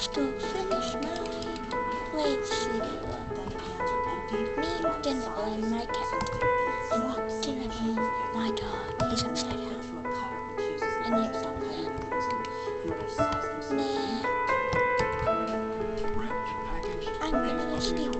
have to finish my place. Me didn't blame my cat. And didn't blame my dog. He's upside down. And then, nah. I'm gonna go sleep.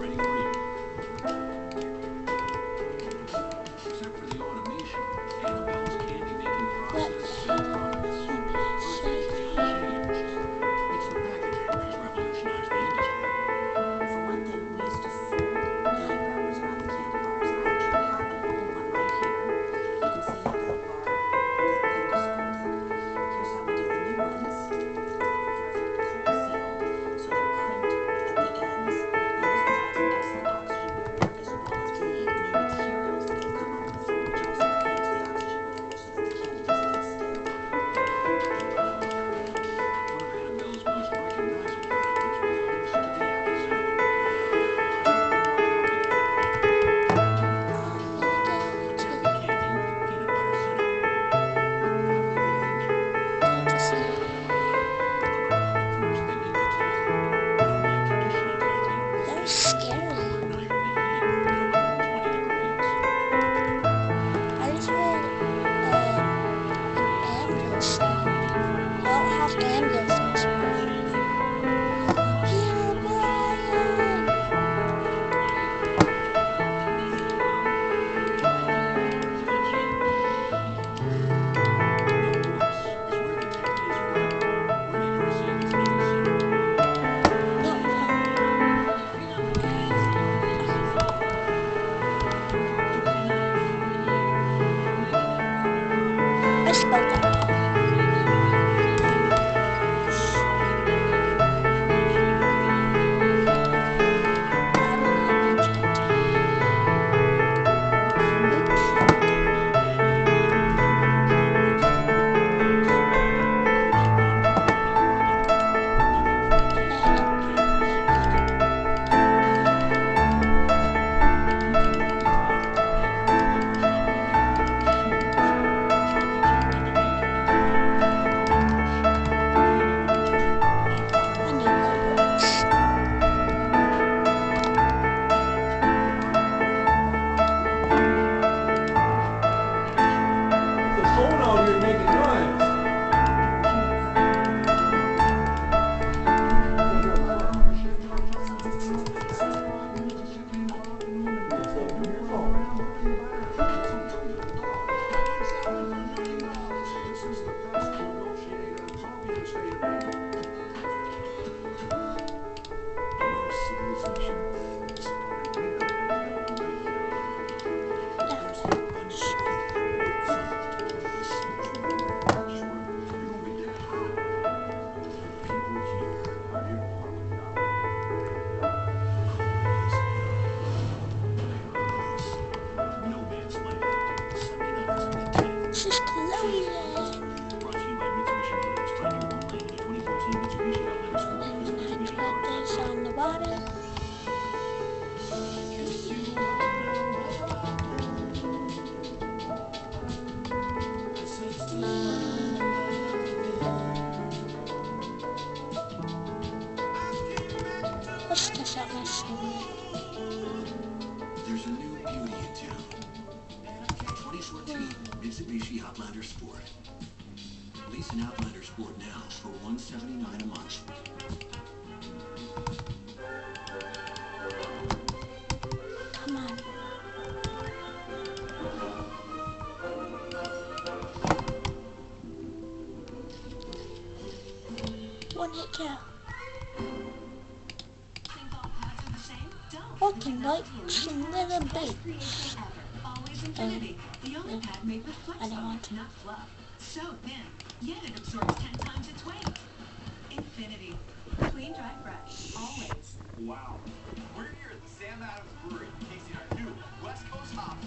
I spelled that wrong. This is Chloe. And I drop this on the bottom. Let's test out my singing. There's a new beauty in town. 2014 Mitsubishi Outlander Sport. Lease an Outlander Sport now for $179 a month. Come on. One hit kill. Walking like some little babies. I don't want to. So thin, yet it absorbs 10 times its weight. Infinity. Clean, dry, fresh. Always. Wow. We're here at the Sam Adams Brewery, tasting our new West Coast hop.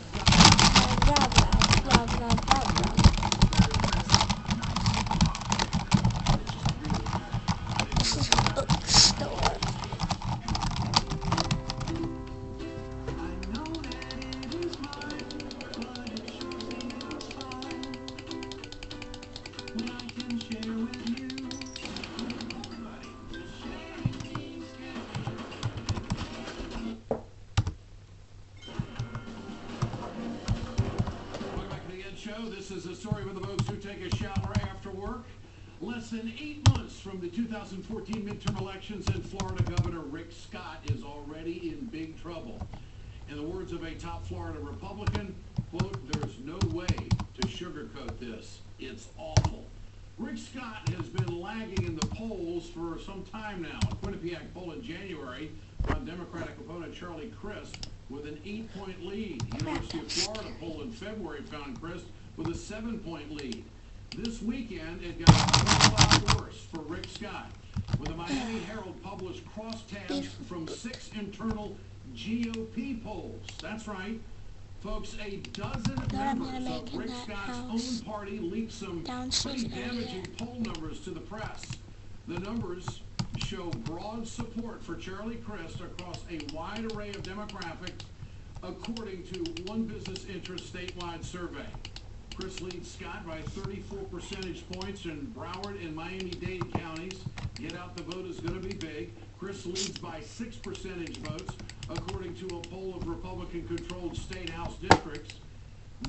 This is a bookstore. This is a story for the folks who take a shower after work. Less than 8 months from the 2014 midterm elections, and Florida Governor Rick Scott is already in big trouble. In the words of a top Florida Republican, quote, "There's no way to sugarcoat this. It's awful." Rick Scott has been lagging in the polls for some time now. A Quinnipiac poll in January found Democratic opponent Charlie Crist with an 8-point lead. University of Florida poll in February found Crist with a 7-point lead. This weekend, it got a lot worse for Rick Scott, when the Miami Herald published crosstabs from 6 internal GOP polls. That's right. Folks, a dozen members of Rick Scott's own party leaked some pretty damaging poll numbers to the press. The numbers show broad support for Charlie Crist across a wide array of demographics, according to one business interest statewide survey. Crist leads Scott by 34 percentage points in Broward and Miami-Dade counties. Get out the vote is going to be big. Crist leads by 6 percentage votes, according to a poll of Republican-controlled state house districts.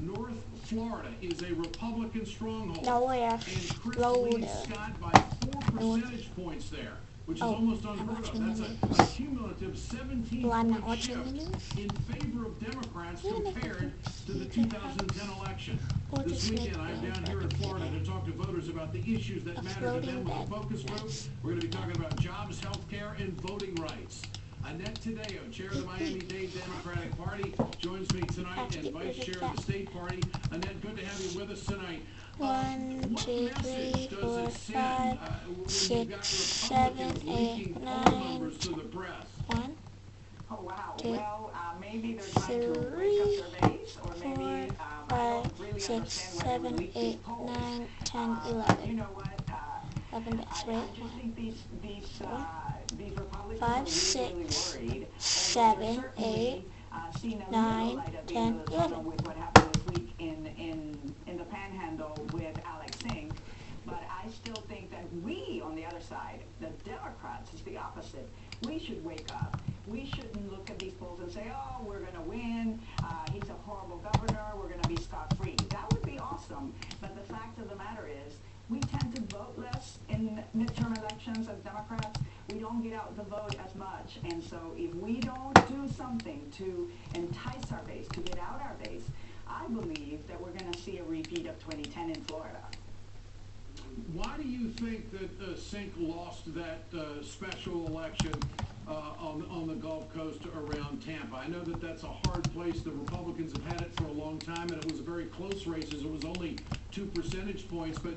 North Florida is a Republican stronghold, and Crist leads Scott by 4 percentage points there, which is almost unheard of. That's a cumulative 17-point shift in favor of Democrats compared to the 2010 election. This weekend, I'm down here in Florida to talk to voters about the issues that matter to them with a focus group. We're going to be talking about jobs, health care, and voting rights. Annette Taddeo, chair of the Miami-Dade Democratic Party, joins me tonight, and vice chair of the state party. Annette, good to have you with us tonight. 1, 2, 3, 4, 5, 6, 7, 8, 9, 1, Oh, wow. 2, Well, maybe they're trying to break up their base, or 4, maybe 5, 6, 7, 8, 9, 10, 11. You know what? 11 bits, I right? just think these Republicans 5, are really 6, worried. 7, 8, 9, 10, 11. With what happened this week in the Panhandle with Alex Sink. But I still think that we, on the other side, the Democrats, is the opposite. We should wake up. We shouldn't look at these polls and say, oh, we're going to win. He's a horrible governor. We're going to be scot-free. That would be awesome. But the fact of the matter is, we tend to vote less in midterm elections as Democrats. We don't get out the vote as much. And so if we don't do something to entice our base, to get out our base, I believe that we're going to see a repeat of 2010 in Florida. Why do you think that Sink lost that special election on the Gulf Coast around Tampa? I know that that's a hard place. The Republicans have had it for a long time, and it was a very close race, as it was only 2 percentage points. But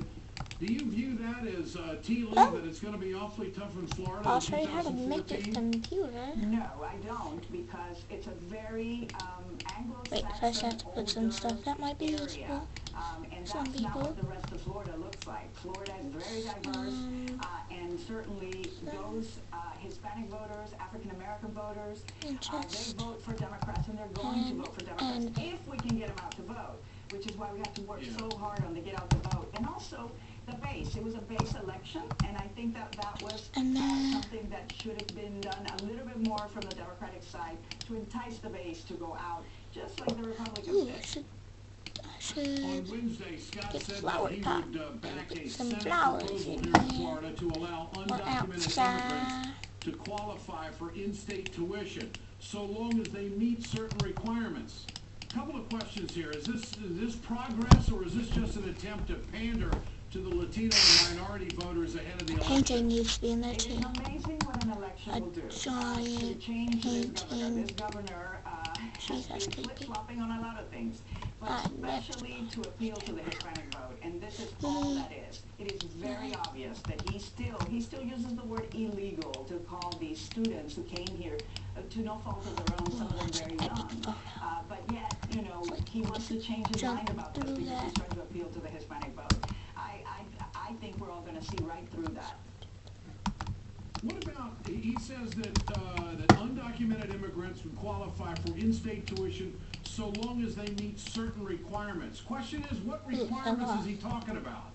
do you view that as tea leaf, that it's going to be awfully tough in Florida I'll in show you how to make this 2014? computer. No, I don't, because it's a very Wait, first I have to put some stuff that might be useful. And Some that's not people. what the rest of Florida looks like. Florida is very diverse, and certainly those Hispanic voters, African American voters, they vote for Democrats, and they're going to vote for Democrats if we can get them out to vote, which is why we have to work so hard on the get out the vote. And also the base. It was a base election, and I think that was something that should have been done a little bit more from the Democratic side to entice the base to go out, just like the Republicans did. On Wednesday, Scott get said flower that he pot would back a some Senate flowers proposal in here in here. Florida to allow Or undocumented outside. immigrants to qualify for in-state tuition, so long as they meet certain requirements. Couple of questions here. Is this progress, or is this just an attempt to pander to the Latino and minority voters ahead of the election? Painting needs to be in there It too. is amazing what an election will do. giant To change this governor. painting. This governor has Jesus, been creepy. flip-flopping on a lot of things, but especially to appeal to the Hispanic vote. And this is all that is. It is very obvious that he still uses the word illegal to call these students who came here to no fault of their own, some of them very young. But yet, you know, he wants to change his mind about this because he's trying to appeal to the Hispanic vote. I think we're all going to see right through that. What about, he says that undocumented immigrants would qualify for in-state tuition so long as they meet certain requirements. Question is, what requirements is he talking about?